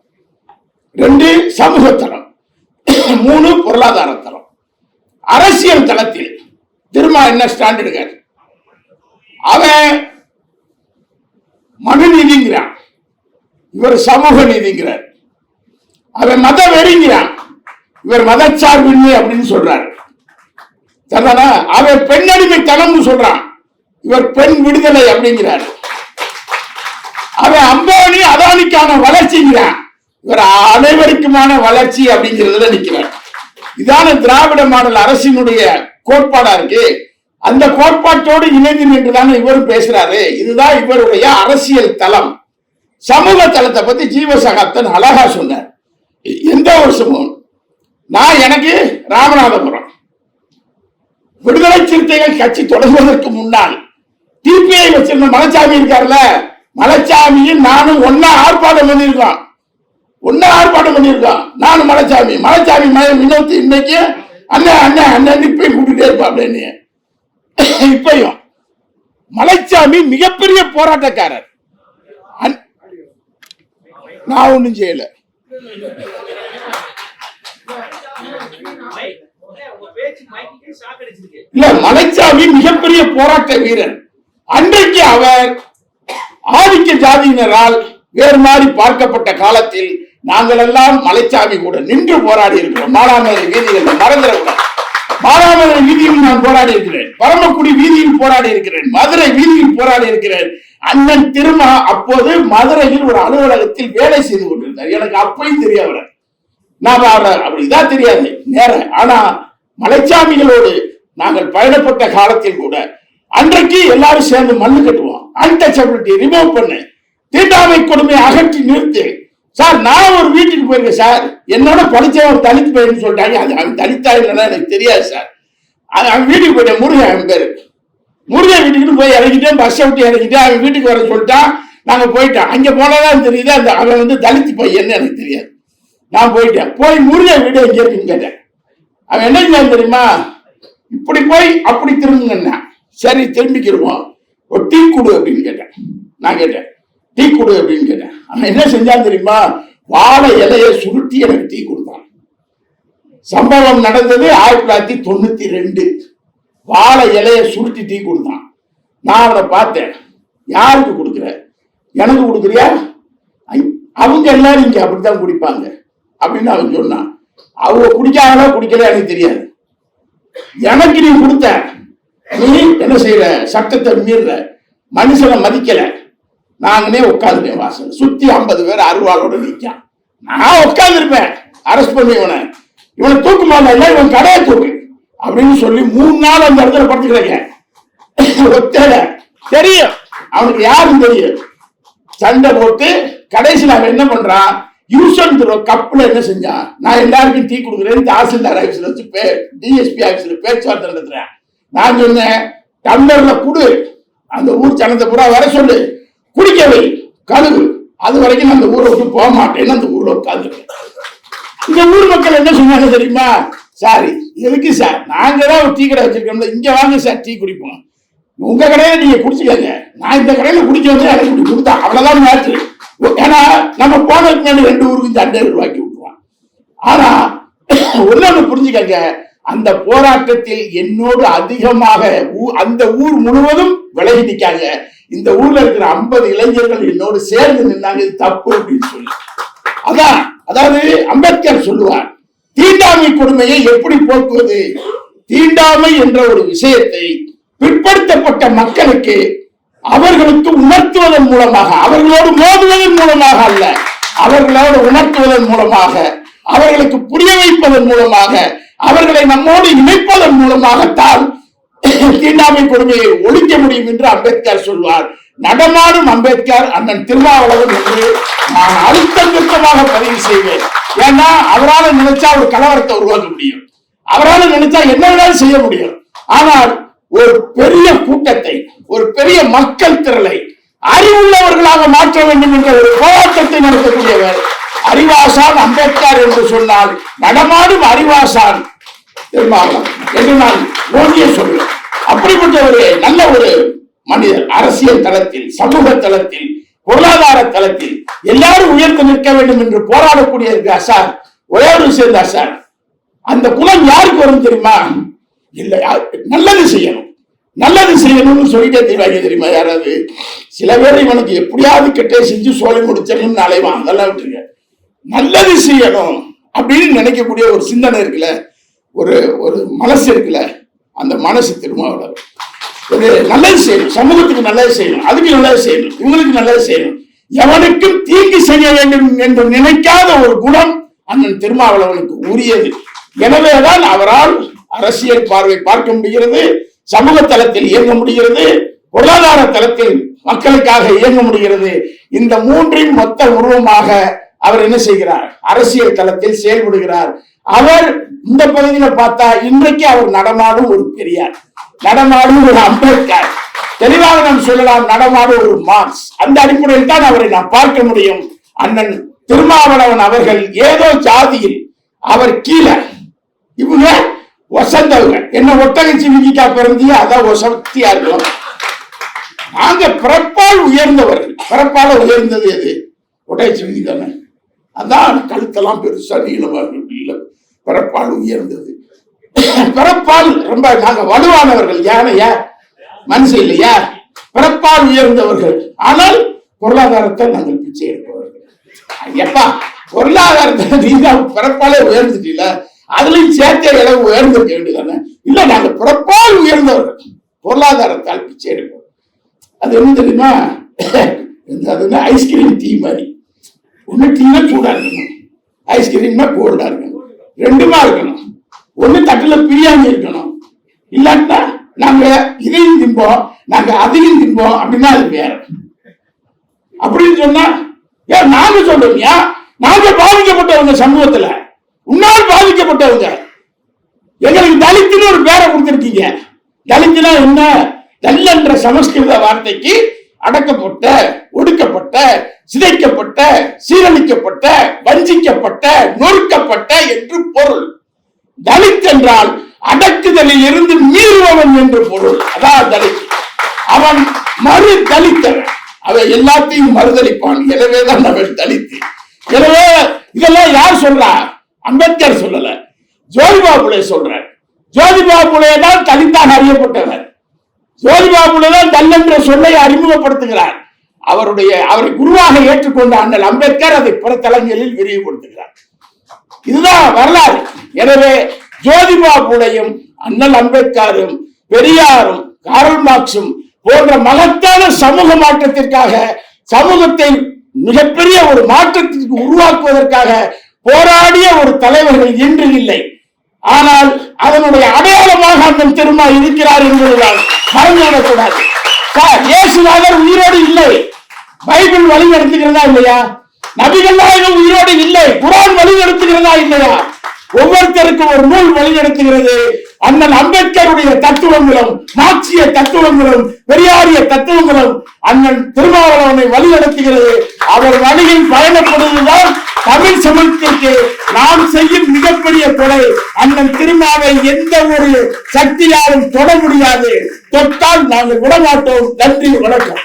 2 சமூக தளம், 3 பொருளாதார தளம். அரசியல் தளத்தில் திரும்ப என்ன ஸ்டாண்ட் எடுக்காரு? அவன் மனு நீதிங்கிறான், இவர் சமூக நீதிங்கிறார். அவன் மத வெறிங்கிறான், இவர் மதச்சார்பின்மை அப்படின்னு சொல்றாரு. அவன் பெண்ணடிமை தளம்னு சொல்றான், இவர் பெண் விடுதலை அப்படிங்கிறார். அவன் அம்பானி அதானிக்கான வளர்ச்சிங்கிறான், இவர் அனைவருக்குமான வளர்ச்சி அப்படிங்கிறதுல நிற்கிறார். இதான திராவிட மாடல் அரசினுடைய கோட்பாடா இருக்கு. அந்த கோட்பாட்டோடு இணைந்து நின்றுதானே இவரும் பேசுறாரு. இதுதான் இவருடைய அரசியல் தளம். சமூக தளத்தை பத்தி ஜீவசகாப்தன் அழகா சொன்னார். எந்த வருஷமும் நான் எனக்கு ராமநாதபுரம் விடுதலை சிறுத்தைகள் கட்சி தொடங்குவதற்கு முன்னால் டிபிஐ வச்சிருந்த மலைச்சாமி இருக்காருல்ல, மலைச்சாமியும் நானும் ஒன்னா ஆர்ப்பாட்டம் பண்ணியிருக்கோம். நானும் மலைச்சாமி வினோத் இன்னைக்கு அண்ணன் அண்ணன் அண்ணன் இப்பயும் கூப்பிட்டுட்டே இருப்பா அப்படின்னு. இப்பயும் மலைச்சாமி மிகப்பெரிய போராட்டக்காரர். நான் ஒண்ணும் செய்யல. இல்ல, மலைச்சாமி மிகப்பெரிய போராட்ட வீரர். அன்றைக்கு அவர் ஆதிக்க ஜாதியினரால் வேறு மாதிரி பார்க்கப்பட்ட காலத்தில் நாங்கள் எல்லாம் மலைச்சாமி கூட நின்று போராடி இருக்கிறோம். மானாமதுரை வீதியில் மறந்துடக்கூடாது. மானாமதுரை வீதியில் நான் போராடி இருக்கிறேன், பரமக்குடி வீதியில் போராடி இருக்கிறேன், மதுரை வீதியில் போராடி இருக்கிறேன். அண்ணன் திருமா அப்போது மதுரையில் ஒரு அலுவலகத்தில் வேலை செய்து கொண்டிருந்தார். எனக்கு அப்பயும் தெரியாது, நான் அப்படிதான் தெரியாது நேரம். ஆனா மலைச்சாமிகளோடு நாங்கள் பயணப்பட்ட காலத்தில் கூட அன்றைக்கு எல்லாரும் சேர்ந்து மண்ணு கட்டுவோம். அன்டச்சபிலிட்டி ரிமூவ் பண்ணு, தீண்டாமை கொடுமையை அகற்றி நிறுத்து. சார், நான் ஒரு வீட்டுக்கு போயிருக்கேன் சார், என்னோட படிச்ச ஒரு தலித்து பையன் சொல்லிட்டாங்க. அது அவன் தலித்தா இல்லைன்னா எனக்கு தெரியாது சார். அவன் வீட்டுக்கு போயிட்டேன், முருகன் அவன் பேரு. முருகன் வீட்டுக்குன்னு போய் இறங்கிட்டேன், பஸ்ஸை விட்டு இறங்கிட்டேன். அவன் வீட்டுக்கு வர சொல்லிட்டான், நாங்க போயிட்டோம். அங்க போனதான் தெரியுது அந்த அவன் வந்து தலித்து பையன்னு எனக்கு தெரியாது. நான் போயிட்டேன். போய் முருகன் வீடு எங்க இருக்குன்னு கேட்டேன். அவன் என்ன செஞ்சான் தெரியுமா? இப்படி போய் அப்படி திரும்புங்கண்ணா. சரி, திரும்பிக்கிடுவோம், ஒரு டீ குடு அப்படின்னு கேட்டேன். நான் கேட்டேன், டீ குடு அப்படின்னு கேட்டேன். அவன் என்ன செஞ்சான் தெரியுமா? வாழை இலையை சுருட்டி எனக்கு டீ கொடுத்தான். சம்பவம் நடந்தது 1992. வாழை இலையை சுருட்டி டீ கொடுத்தான். நான் அவனை பார்த்தேன், யாருக்கு கொடுக்குற? எனக்கு கொடுக்குறியா? அவங்க எல்லாரும் இங்க அப்படித்தான் குடிப்பாங்க அப்படின்னு அவன் சொன்னான். அவங்க குடிக்காங்களா குடிக்கல எனக்கு தெரியாது. எனக்கு நீ கொடுத்த, நீ என்ன செய்யற? சட்டத்தை மீற, மனுஷனை மதிக்கல. நாங்களே உட்காந்துட்டேன் வாசல், சுத்தி 50 பேர் அருவாளோட நிற்கான். நான் உட்கார்ந்து இருப்பேன், அரெஸ்ட் பண்ணி இவனை தூக்கு மாட்டா, இவன் கடையை தூக்கு அப்படின்னு சொல்லி 3 நாள் அந்த இடத்துல படுத்துக்கிறேன். ஒத்தல தெரியும், அவனுக்கு யாரும் தெரியும். சண்டை போட்டு கடைசியில் அவன் என்ன பண்றான்? யூஸ் அண்ட் த்ரோ கப்ல என்ன செஞ்சான்? நான் எல்லாருக்கும் டீ கொடுக்குறேன், தாசில்தார் ஆஃபீஸ்ல வச்சு டிஎஸ்பி ஆஃபீஸ்ல பேச்சுவார்த்தை நடத்துறேன். நான் சொன்னேன், டம்ளர்ல குடு, அந்த ஊர் ஜனத்தை பூரா வர சொல்லு, குடிக்கவை, கழுவு. அது வரைக்கும் அந்த ஊரை விட்டு போக மாட்டேன்னு அந்த ஊர்ல உட்காந்து. இந்த ஊர் மக்கள் என்ன சொன்னாங்க தெரியுமா? சாரி, எதுக்கு சார், நாங்க தான் ஒரு டீ கடை வச்சிருக்கோம், இங்க வாங்க சார் டீ குடிப்போம். உங்க கடையில நீங்க குடிச்சுக்கங்க, நான் இந்த கடையில குடிக்க வந்து எனக்கு கொடுத்தா அவ்வளவுதான் மேட்ரு. ஏன்னா நம்ம போனதுக்கு முன்னாடி 2 ஊருக்கு சண்டை உருவாக்கி விட்டுருவான். ஆனா ஒண்ணு புரிஞ்சுக்கங்க, அந்த போராட்டத்தில் என்னோடு அதிகமாக அந்த ஊர் முழுவதும் விலகி நிற்காங்க. இந்த ஊர்ல இருக்கிற 50 இளைஞர்கள் என்னோடு சேர்ந்து நின்னாங்க, இது தப்பு அப்படின்னு சொல்லி. அதான், அதாவது அம்பேத்கர் சொல்லுவார், தீண்டாமை கொடுமையை எப்படி போக்குவது? தீண்டாமை என்ற ஒரு விஷயத்தை பிற்படுத்தப்பட்ட மக்களுக்கு அவர்களுக்கு உணர்த்துவதன் மூலமாக, அவர்களோடு மோதுவதன் மூலமாக அல்ல, அவர்களோடு உணர்த்துவதன் மூலமாக, அவர்களுக்கு புரிய வைப்பதன் மூலமாக, அவர்களை நம்மோடு இணைப்பதன் மூலமாகத்தான் தீண்டாமை கொடுமையை ஒழிக்க முடியும் என்று அம்பேத்கர் சொல்வார். நடமாடும் அம்பேத்கர் அண்ணன் திருமாவளவன் என்று நான் அழுத்தம் திருத்தமாக பதிவு செய்வேன். ஏன்னா அவரால் நினைச்சா ஒரு கலவரத்தை உருவாக்க முடியும், அவரால் நினைச்சா என்ன வேணாலும் செய்ய முடியும். ஆனால் ஒரு பெரிய கூட்டத்தை, ஒரு பெரிய மக்கள் திரளை அறிவுள்ளவர்களாக மாற்ற வேண்டும் என்ற ஒரு போராட்டத்தை நடத்தக்கூடியவர் அறிவாசான் அம்பேத்கர் என்று சொன்னால் நடமாடும் அறிவாசான் திருமாவளவன் என்று நான் ஓங்கிய சொல்வேன். அப்படிப்பட்ட ஒரு நல்ல ஒரு மனிதர் அரசியல் தளத்தில், சமூக தளத்தில் பொருளாதார தளத்தில் எல்லாரும் உயர்ந்து நிற்க வேண்டும் என்று போராடக்கூடிய சார், ஒரே ஒரு விஷயம் தான் சார், அந்த குலம் யாருக்கு வரும் தெரியுமா? இல்ல, நல்லது செய்யணும், நல்லது செய்யணும்னு சொல்லிட்டே தெரிவாங்க தெரியுமா? யாராவது சில பேர் இவனுக்கு எப்படியாவது கெட்டே செஞ்சு சோலை முடிச்சிடணும்னு அலைவான், அதெல்லாம் விட்டுருங்க. நல்லது செய்யணும் அப்படின்னு நினைக்கக்கூடிய ஒரு சிந்தனை இருக்குல்ல, ஒரு ஒரு மனசு இருக்குல்ல, அந்த மனசு திருமாவளவன். ஒரு நல்லது செய்யணும், சமூகத்துக்கு நல்லது செய்யணும், அதுக்கு நல்லது செய்யணும், இவங்களுக்கு நல்லது செய்யணும், எவனுக்கும் தீங்கு செய்ய வேண்டும் என்று நினைக்காத ஒரு குணம் அண்ணன் திருமாவளவனுக்கு உரியது. எனவேதான் அவரால் அரசியல் பார்வை பார்க்க முடிகிறது, சமூக தளத்தில் இயங்க முடிகிறது, பொருளாதார தளத்தில் மக்களுக்காக இயங்க முடிகிறது. இந்த மூன்றின் மொத்த உருவமாக அவர் என்ன செய்கிறார்? அரசியல் தளத்தில் செயல்படுகிறார். அவர் இந்த பகுதியில பார்த்தா இன்றைக்கு அவர் நடமாடும் ஒரு பெரியார், நடமாடும் ஒரு அம்பேத்கர், தெளிவாக நாம் சொல்லலாம் நடமாடும் ஒரு மார்க்ஸ். அந்த அடிப்படையில் தான் அவரை நாம் பார்க்க முடியும். அண்ணன் திருமாவளவன் அவர்கள் ஏதோ ஜாதியில் அவர் கீழே, இவங்க வசந்தவங்க, என்ன ஒட்டகச்சி விதிக்கா பிறந்தியா அதான் வசதியா இருக்கும். நாங்க பிறப்பால் உயர்ந்தவர்கள். பிறப்பால உயர்ந்தது எது? ஒட்டகச்சி விதி தானே. அதான் கழுத்தெல்லாம் பெருசா நீளமாக இல்லை, பிறப்பால் உயர்ந்தது. பிறப்பால் ரொம்ப நாங்க வலுவானவர்கள், யானையா மனுஷன் இல்லையா? பிறப்பால் உயர்ந்தவர்கள். ஆனால் பொருளாதாரத்தை நாங்கள் பிச்சை எடுப்பவர்கள். எப்பா பொருளாதாரத்தை நீங்க பிறப்பாலே உயர்ந்துட்டீங்கள, அதுலயும் சேர்த்த அளவு உயர்ந்திருக்க வேண்டியதானே? இல்ல, நாங்க பிறப்பால் உயர்ந்தவர்கள், பொருளாதாரத்தால் பிச்சை எடுப்போம். அது என்ன தெரியுமா? அதுன்னா ஐஸ்கிரீம் டீ மாதிரி. ஒண்ணு டீனா சூடா இருக்கணும், ஐஸ்கிரீம்னா கோல்டா இருக்கணும், ரெண்டுமா இருக்கணும். ஒண்ணு தட்டுல பிரியாம இருக்கணும், இல்லாட்டா நாங்க இதையும் திம்போம் நாங்க அதையும் திம்போம் அப்படின்னா அது வேற. அப்படின்னு சொன்னா ஏன் நாங்க சொல்றோம்யா, நாங்க பாதிக்கப்பட்டவங்க, சமூகத்துல உன்னால் பாதிக்கப்பட்டவங்க. எங்களுக்கு தலித்துன்னு ஒரு பேரை கொடுத்திருக்கீங்க. தலித்துனா என்ன? தல் என்ற சமஸ்கிருத வார்த்தைக்கு அடக்கப்பட்ட, ஒடுக்கப்பட்ட, சிதைக்கப்பட்ட, சீரழிக்கப்பட்ட, வஞ்சிக்கப்பட்ட, நொறுக்கப்பட்ட என்று பொருள். தலித் என்றால் அடக்குதலில் இருந்து மீறுபவன் என்று பொருள். அதான் தலித். அவன் மறு தலித்தவன், அவன் எல்லாத்தையும் மறுதளிப்பான். எனவேதான் அவன் தலித்து. எனவே இதெல்லாம் யார் சொல்றா? அம்பேத்கர் சொல்லல, ஜோதிபா புலே சொல்ற. ஜோதிபா புலே தான் தலித்தாக அறியப்பட்டவர். ஜோதிபா புலே தான் தல் என்ற சொல்லை அறிமுகப்படுத்துகிறார். அவரை குருவாக ஏற்றுக்கொண்ட அண்ணல் அம்பேத்கர் அதை பிற தளங்களில் விரிவுபடுத்துகிறார். இதுதான் வரலாறு. எனவே ஜோதிபா புலேயும் அண்ணல் அம்பேத்கரும் பெரியாரும் கார்ல் மார்க்சும் போன்ற மகத்தான சமூக மாற்றத்திற்காக, சமூகத்தை மிகப்பெரிய ஒரு மாற்றத்திற்கு உருவாக்குவதற்காக போராடிய ஒரு தலைவர்கள் இன்று இல்லை. ஆனால் அதனுடைய அடையாளமாக அண்ணன் திருமா இருக்கிறார் என்பதுதான் மறந்துவிடக்கூடாது. இயேசுநாதர் உயிரோடு இல்லை, பைபிள் வழி நடத்துகிறதா இல்லையா? நபிகள் நாயகம் உயிரோடு இல்லை, குர்ஆன் வழி நடத்துகிறதா இல்லையா? ஒவ்வொருத்தருக்கும் ஒரு நூல் வழி நடத்துகிறது. அண்ணன் அம்பேத்கருடைய தத்துவங்களும், மார்க்சிய தத்துவங்களும், பெரியாரிய தத்துவங்களும் அண்ணன் திருமாவளவனை வழி நடத்துகிறது. அவர் வழியில் பயணப்படுவதுதான் தமிழ் சமூகத்திற்கு நாம் செய்யும் மிகப்பெரிய கொடை. அண்ணன் திருமாவை எந்த ஒரு சக்தியாலும் தொட முடியாது, தொட்டால் நாங்கள் விடமாட்டோம். நன்றி, வணக்கம்.